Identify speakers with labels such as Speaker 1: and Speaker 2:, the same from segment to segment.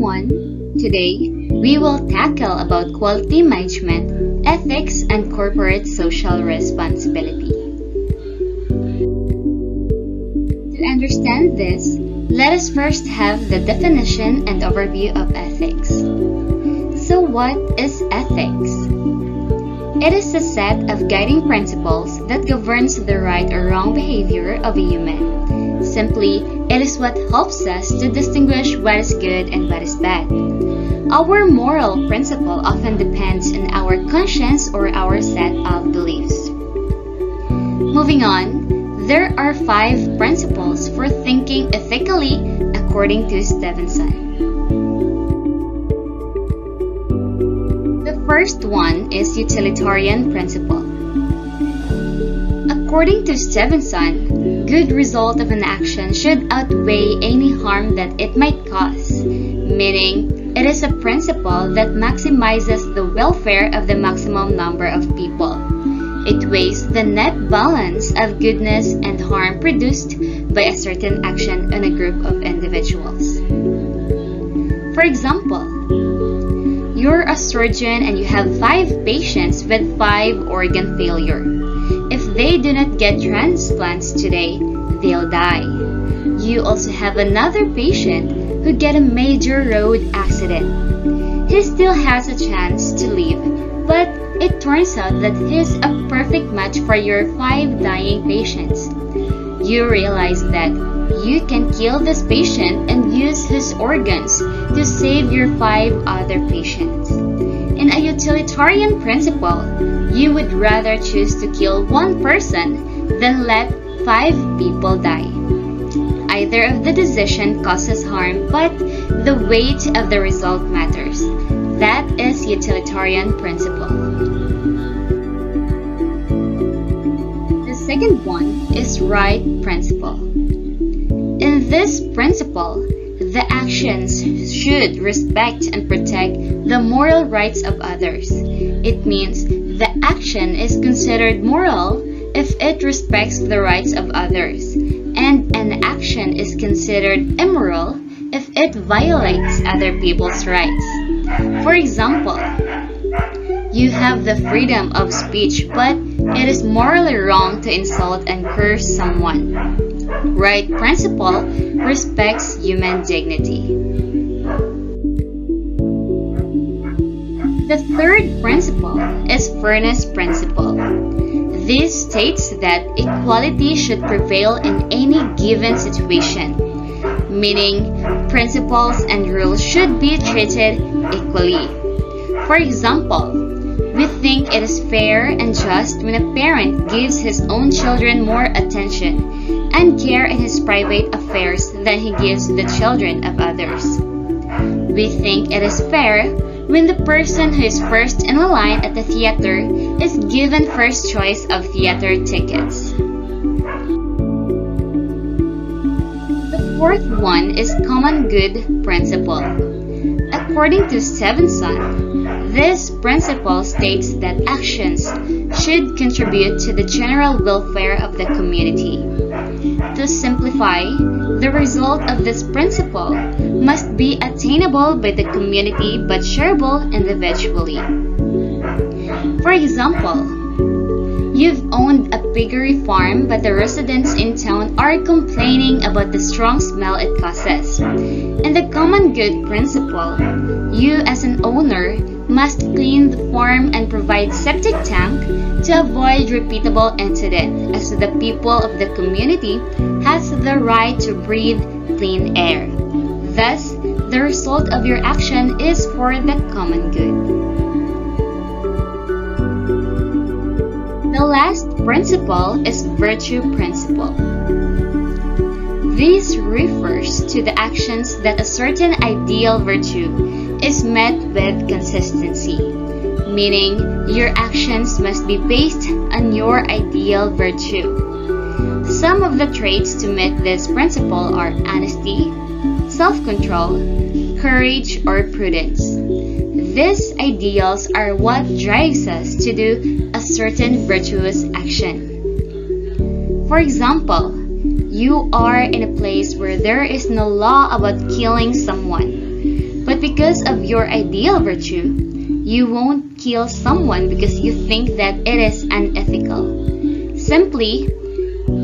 Speaker 1: everyone. Today, we will tackle about quality management, ethics, and corporate social responsibility. To understand this, let us first have the definition and overview of ethics. So what is ethics? It is a set of guiding principles that governs the right or wrong behavior of a human. Simply, it is what helps us to distinguish what is good and what is bad. Our moral principle often depends on our conscience or our set of beliefs. Moving on, there are 5 principles for thinking ethically according to Stevenson. The first one is utilitarian principle. According to Stevenson, good result of an action should outweigh any harm that it might cause, meaning it is a principle that maximizes the welfare of the maximum number of people. It weighs the net balance of goodness and harm produced by a certain action in a group of individuals. For example, you're a surgeon and you have 5 patients with 5 organ failure. If they do not get transplants today, they'll die. You also have another patient who get a major road accident. He still has a chance to live, but it turns out that he's a perfect match for your 5 dying patients. You realize that you can kill this patient and use his organs to save your 5 other patients. In a utilitarian principle, you would rather choose to kill 1 person than let 5 people die. Either of the decision causes harm, but the weight of the result matters. That is utilitarian principle. The second one is right principle. In this principle, the actions should respect and protect the moral rights of others. It means the action is considered moral if it respects the rights of others, and an action is considered immoral if it violates other people's rights. For example, you have the freedom of speech, but it is morally wrong to insult and curse someone. Right principle respects human dignity. The third principle is fairness principle. This states that equality should prevail in any given situation, meaning principles and rules should be treated equally. For example, we think it is fair and just when a parent gives his own children more attention and care in his private affairs than he gives the children of others. We think it is fair when the person who is first in the line at the theater is given first choice of theater tickets. The fourth one is common good principle. According to Stevenson, this principle states that actions should contribute to the general welfare of the community. To simplify, the result of this principle must be attainable by the community but shareable individually. For example, you've owned a piggery farm but the residents in town are complaining about the strong smell it causes. In the common good principle, you as an owner must clean the farm and provide septic tank to avoid repeatable incident, as the people of the community has the right to breathe clean air. Thus, the result of your action is for the common good. The last principle is virtue principle. This refers to the actions that a certain ideal virtue is met with consistency, meaning your actions must be based on your ideal virtue. Some of the traits to meet this principle are honesty, self-control, courage, or prudence. These ideals are what drives us to do a certain virtuous action. For example, you are in a place where there is no law about killing someone, but because of your ideal virtue. You won't kill someone because you think that it is unethical. Simply,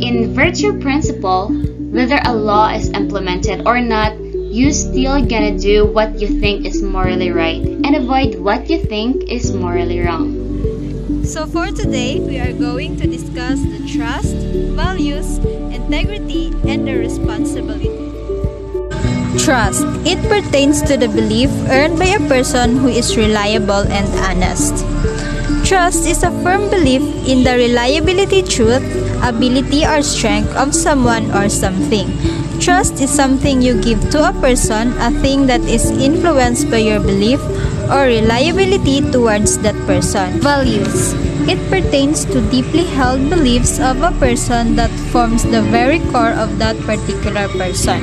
Speaker 1: in virtue principle, whether a law is implemented or not, you still gonna do what you think is morally right and avoid what you think is morally wrong.
Speaker 2: So for today, we are going to discuss the trust, values, integrity, and the responsibility. Trust. It pertains to the belief earned by a person who is reliable and honest. Trust is a firm belief in the reliability, truth, ability, or strength of someone or something. Trust is something you give to a person, a thing that is influenced by your belief or reliability towards that person. Values. It pertains to deeply held beliefs of a person that forms the very core of that particular person.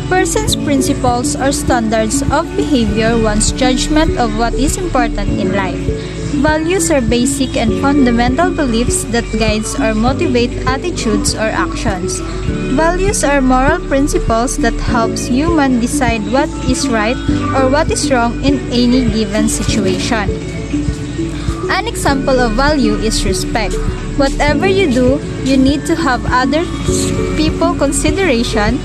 Speaker 2: Person's principles or standards of behavior one's judgment of what is important in life. Values are basic and fundamental beliefs that guides or motivate attitudes or actions. Values are moral principles that helps human decide what is right or what is wrong in any given situation. An example of value is respect. Whatever you do, you need to have other people consideration.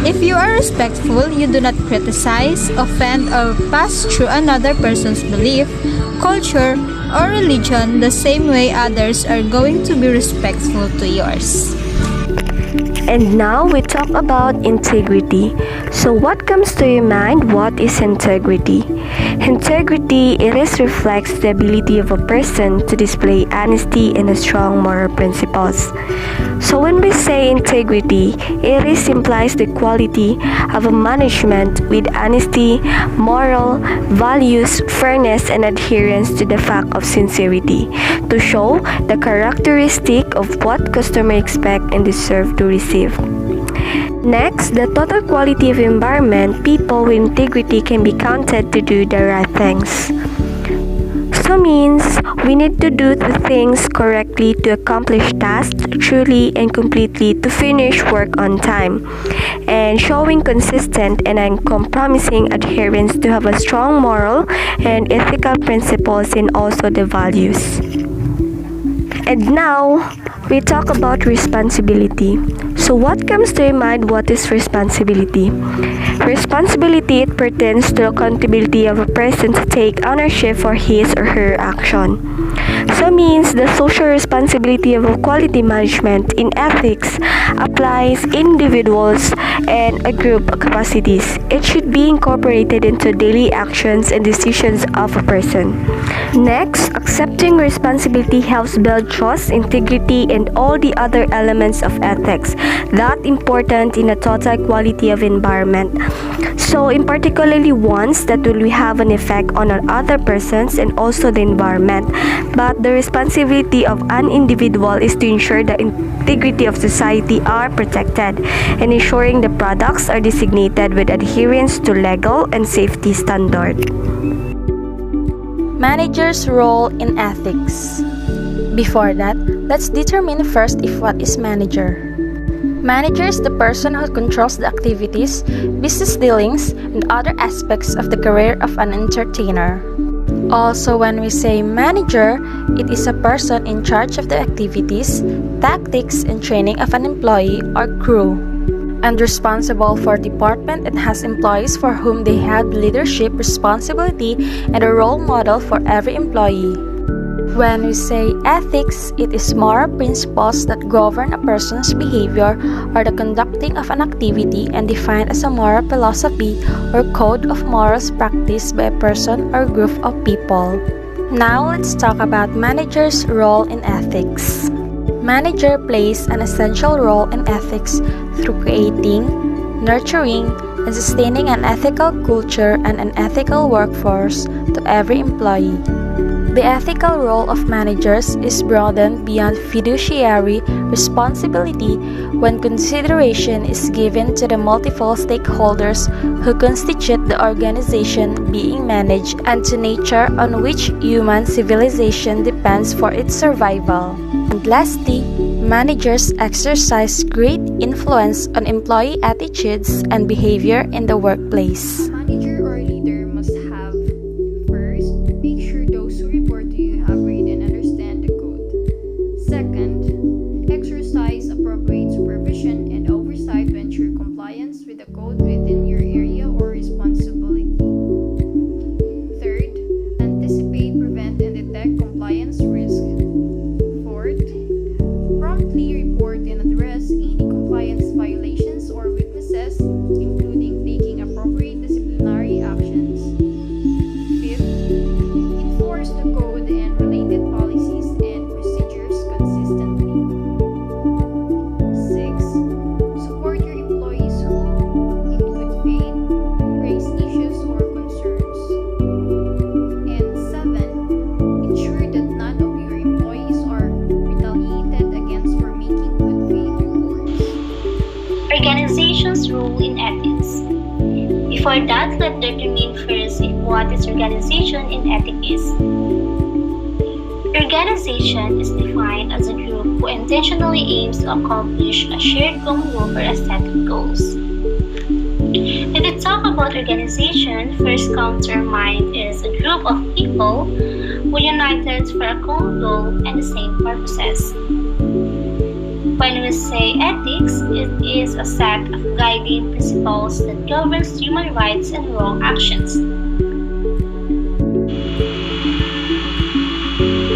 Speaker 2: If you are respectful, you do not criticize, offend, or pass through another person's belief, culture, or religion the same way others are going to be respectful to yours.
Speaker 3: And now we talk about integrity. So what comes to your mind? What is integrity? Integrity, it reflects the ability of a person to display honesty and a strong moral principles. So when we say integrity, it implies the quality of a management with honesty, moral, values, fairness, and adherence to the fact of sincerity, to show the characteristic of what customers expect and deserve to receive. Next, the total quality of environment. People with integrity can be counted to do the right things. So means we need to do the things correctly to accomplish tasks truly and completely, to finish work on time, and showing consistent and uncompromising adherence to have a strong moral and ethical principles and also the values. And now, we talk about responsibility. So what comes to your mind? What is responsibility? Responsibility, it pertains to accountability of a person to take ownership for his or her action. So means the social responsibility of a quality management in ethics applies individuals and a group capacities. It should be incorporated into daily actions and decisions of a person. Next, accepting responsibility helps build trust, integrity, and all the other elements of ethics that important in a total quality of environment. So in particularly ones that will have an effect on other persons and also the environment. But the responsibility of an individual is to ensure the integrity of society are protected and ensuring the products are designated with adherence to legal and safety standard.
Speaker 2: Manager's role in ethics. Before that, let's determine first if what is manager. Manager is the person who controls the activities, business dealings, and other aspects of the career of an entertainer. Also, when we say manager, it is a person in charge of the activities, tactics, and training of an employee or crew, and responsible for department and has employees for whom they have leadership responsibility and a role model for every employee. When we say ethics, it is moral principles that govern a person's behavior or the conducting of an activity and defined as a moral philosophy or code of morals practiced by a person or group of people. Now let's talk about manager's role in ethics. Manager plays an essential role in ethics through creating, nurturing, and sustaining an ethical culture and an ethical workforce to every employee. The ethical role of managers is broadened beyond fiduciary responsibility when consideration is given to the multiple stakeholders who constitute the organization being managed and to nature on which human civilization depends for its survival. And lastly, Managers exercise great influence on employee attitudes and behavior in the workplace.
Speaker 4: Manager or leader must have first, make sure those who report to you have read and understand the code. Second, exercise appropriate supervision and oversight to ensure compliance with the code within your area or responsibility. Third, anticipate, prevent, and detect compliance risk. Fourth, promptly report and address any compliance violations or weaknesses, including taking appropriate disciplinary actions. Fifth, enforce the code and related policies and procedures consistently. Sixth, support your employees who, in good faith, raise issues or concerns. And seven, ensure that none of your employees are retaliated against for making good faith reports.
Speaker 5: Organization's role in ethics. Before that, let's determine first what is organization in ethics is. Organization is defined as a group who intentionally aims to accomplish a shared common goal or a set of goals. When we talk about organization, first comes to our mind is a group of people who united for a common goal and the same purposes. When we say ethics, it is a set of guiding principles that governs human rights and wrong actions.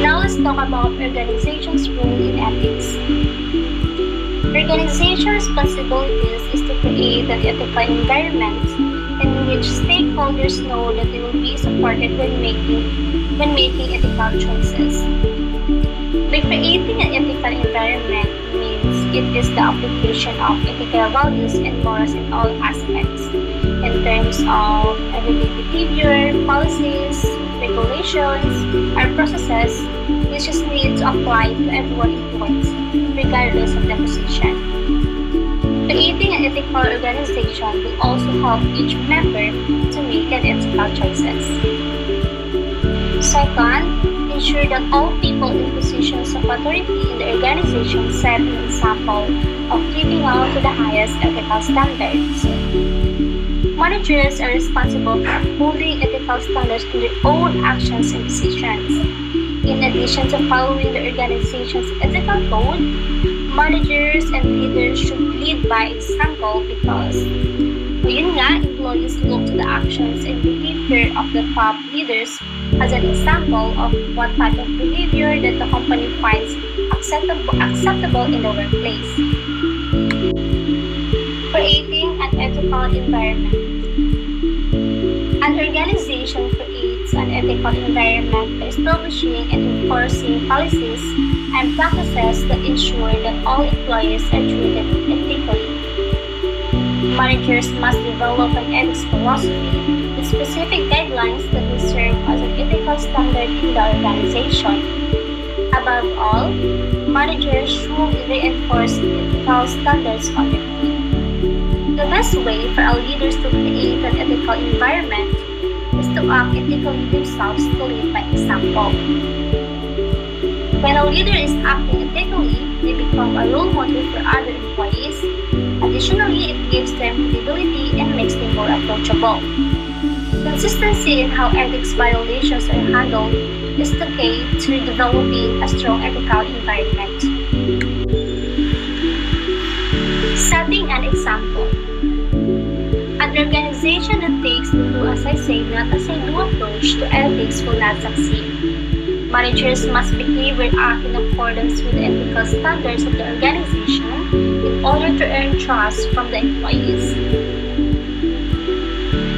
Speaker 5: Now let's talk about organization's role in ethics. Organization responsibilities is to create an ethical environment in which stakeholders know that they will be supported when making ethical choices. By creating an ethical environment means it is the application of ethical values and morals in all aspects, in terms of everyday behavior, policies, regulations, or processes which is needed to apply to everyone employed, regardless of the position. Creating an ethical organization will also help each member to make an ethical choices. Second, ensure that all people in positions of authority in the organization set an example of living up to the highest ethical standards. Managers are responsible for upholding ethical standards in their own actions and decisions. In addition to following the organization's ethical code, managers and leaders should lead by example because employees look to the actions and behavior of the top leaders as an example of what type of behavior that the company finds acceptable in the workplace. Creating an ethical environment. An organization creates an ethical environment by establishing and enforcing policies and practices that ensure that all employees are treated ethically. Managers must develop an ethics philosophy with specific guidelines that will serve as an ethical standard in the organization. Above all, managers should reinforce ethical standards on their team. The best way for our leaders to create an ethical environment is to act ethically themselves to lead by example. When a leader is acting ethically, they become a role model for other employees. Additionally, it gives them credibility and makes them more approachable. Consistency in how ethics violations are handled is the key to developing a strong ethical environment. Setting an example. An organization that takes the do as I say, not as I do approach to ethics will not succeed. Managers must behave and act in accordance with the ethical standards of the organization in order to earn trust from the employees.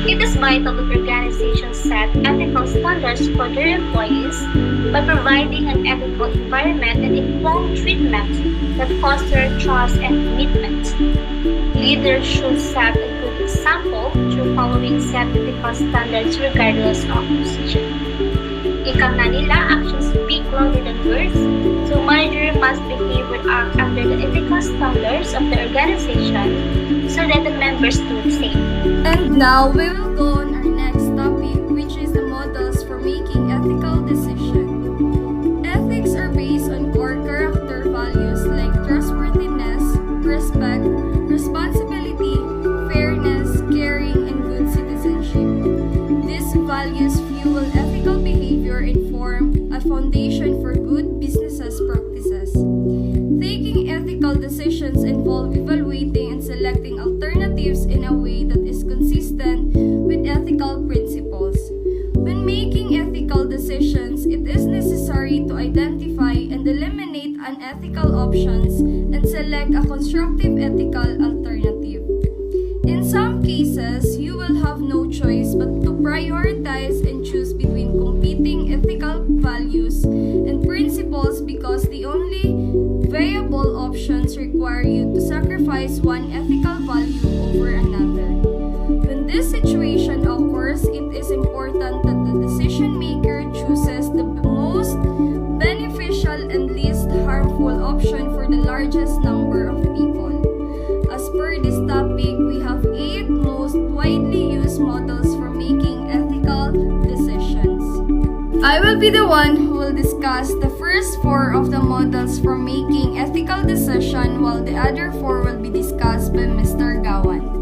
Speaker 5: It is vital that organizations set ethical standards for their employees by providing an ethical environment and equal treatment that foster trust and commitment. Leaders should set a good example through following set ethical standards regardless of position. Ika nga nila, actions speak louder than words, so manager must behave and act under the ethical standards of the organization so that the members do the same.
Speaker 4: And now we will go on our next topic, which is the models for making ethical decisions. Ethics are based on core character values like
Speaker 6: decisions involve evaluating and selecting alternatives in a way that is consistent with ethical principles. When making ethical decisions, it is necessary to identify and eliminate unethical options and select a constructive ethical alternative. In some cases, you will have no choice but to prioritize and choose between competing ethical values and principles because the only viable options require you to sacrifice one ethical value over another. When this situation occurs, it is important that the decision maker chooses the most beneficial and least harmful option for the largest number of people. As per this topic, we have 8 most widely used models for making ethical decisions. I will be the one who will discuss the first 4 of the models for making ethical decision, while the other 4 will be discussed by Mr. Gawan.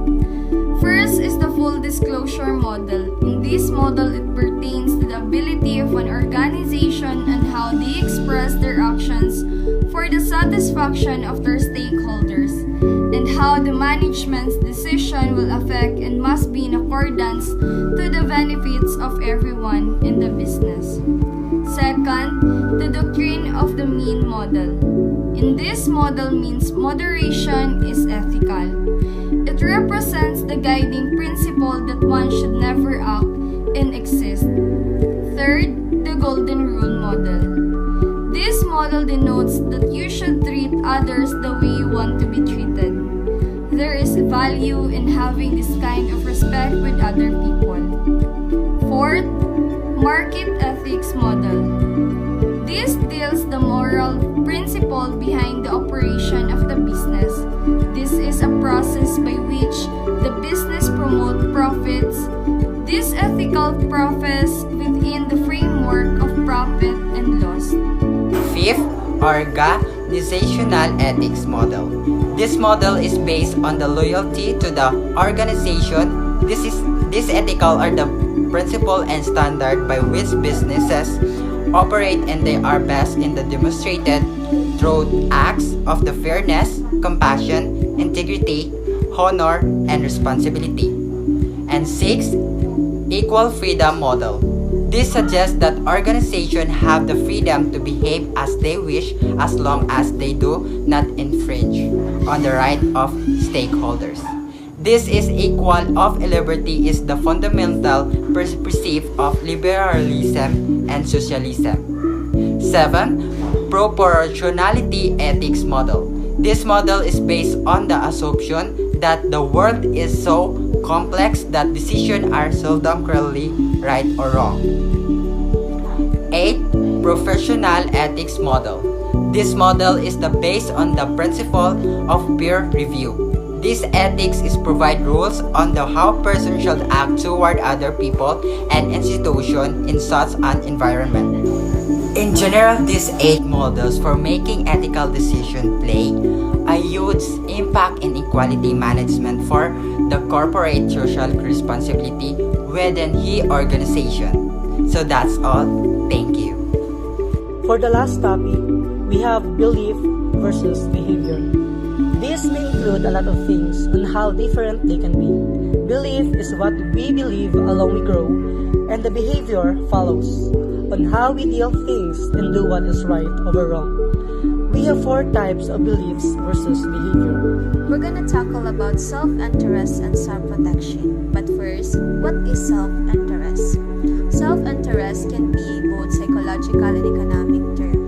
Speaker 6: First is the full disclosure model. In this model, it pertains to the ability of an organization and how they express their actions for the satisfaction of their stakeholders, and how the management's decision will affect and must be in accordance to the benefits of everyone in the business. Second, the doctrine of the mean model. In this model means moderation is ethical. It represents the guiding principle that one should never act in excess. Third, the golden rule model. This model denotes that you should treat others the way you want to be treated. There is value in having this kind of respect with other people. Fourth, market ethics model. This deals the moral principle behind the operation of the business. This is a process by which the business promotes profits. This ethical profits within the framework of profit and loss.
Speaker 7: Fifth, organizational ethics model. This model is based on the loyalty to the organization. These ethical are the principle and standard by which businesses operate, and they are best in the demonstrated through acts of the fairness, compassion, integrity, honor, and responsibility. And 6, equal freedom model. This suggests that organizations have the freedom to behave as they wish as long as they do not infringe on the right of stakeholders. This is equal of liberty is the fundamental perspective of liberalism and socialism. 7, proportionality ethics model. This model is based on the assumption that the world is so complex that decisions are seldom clearly right or wrong. 8, professional ethics model. This model is based on the principle of peer review. This ethics is provide rules on how person should act toward other people and institutions in such an environment. In general, these 8 models for making ethical decisions play a huge impact in equality management for the corporate social responsibility within the organization. So that's all. Thank you.
Speaker 8: For the last topic, we have belief versus behavior. This may include a lot of things on how different they can be. Belief is what we believe along we grow, and the behavior follows on how we deal things and do what is right over wrong. We have 4 types of beliefs versus behavior.
Speaker 9: We're gonna tackle about self-interest and self-protection. But first, what is self-interest? Self-interest can be both psychological and economic term.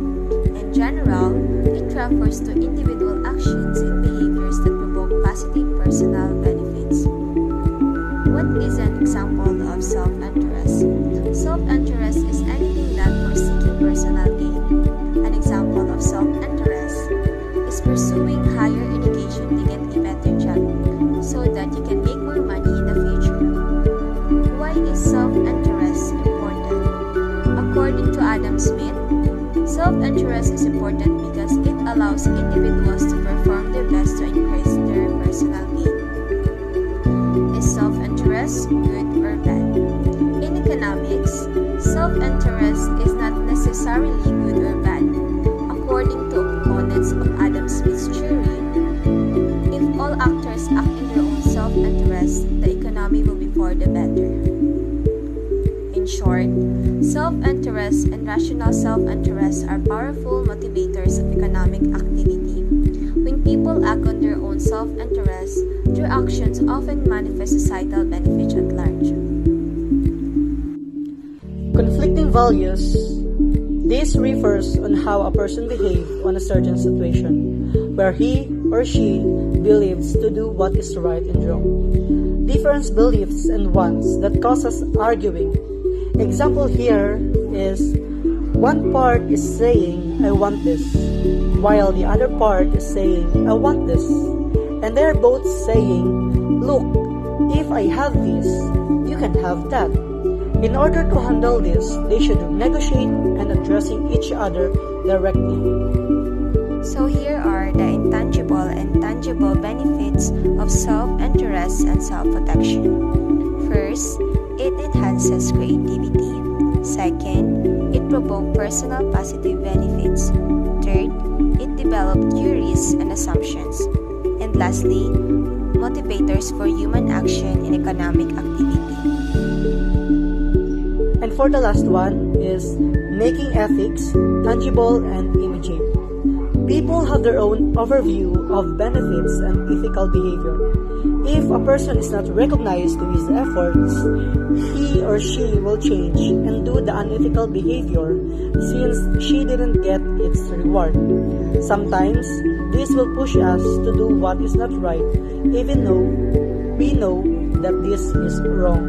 Speaker 9: In general, it refers to individual actions and behaviors that provoke positive personal benefits. What is an example of self-interest? Self-interest is anything done for seeking personal gain. An example of self-interest is pursuing higher education to get a better job so that you can make more money in the future. Why is self-interest important? According to Adam Smith, self-interest is important because it allows individuals to perform their best to increase their personal gain. Is self-interest good or bad? In economics, self-interest is not necessarily good or bad. According to opponents of Adam Smith's theory, self-interest and rational self-interest are powerful motivators of economic activity. When people act on their own self-interest, their actions often manifest societal benefits at large.
Speaker 8: Conflicting values. This refers on how a person behaves on a certain situation, where he or she believes to do what is right and wrong. Different beliefs and wants that causes arguing. Example here is one part is saying, I want this, while the other part is saying, I want this. And they're both saying, look, if I have this, you can have that. In order to handle this, they should negotiate and addressing each other directly.
Speaker 9: So here are the intangible and tangible benefits of self-interest and self-protection. First, it enhances creativity. Second, it provokes personal positive benefits. Third, it develops theories and assumptions. And lastly, motivators for human action in economic activity.
Speaker 8: And for the last one is making ethics tangible and immediate. People have their own overview of benefits and ethical behavior. If a person is not recognized to his efforts, he or she will change and do the unethical behavior since she didn't get its reward. Sometimes, this will push us to do what is not right, even though we know that this is wrong.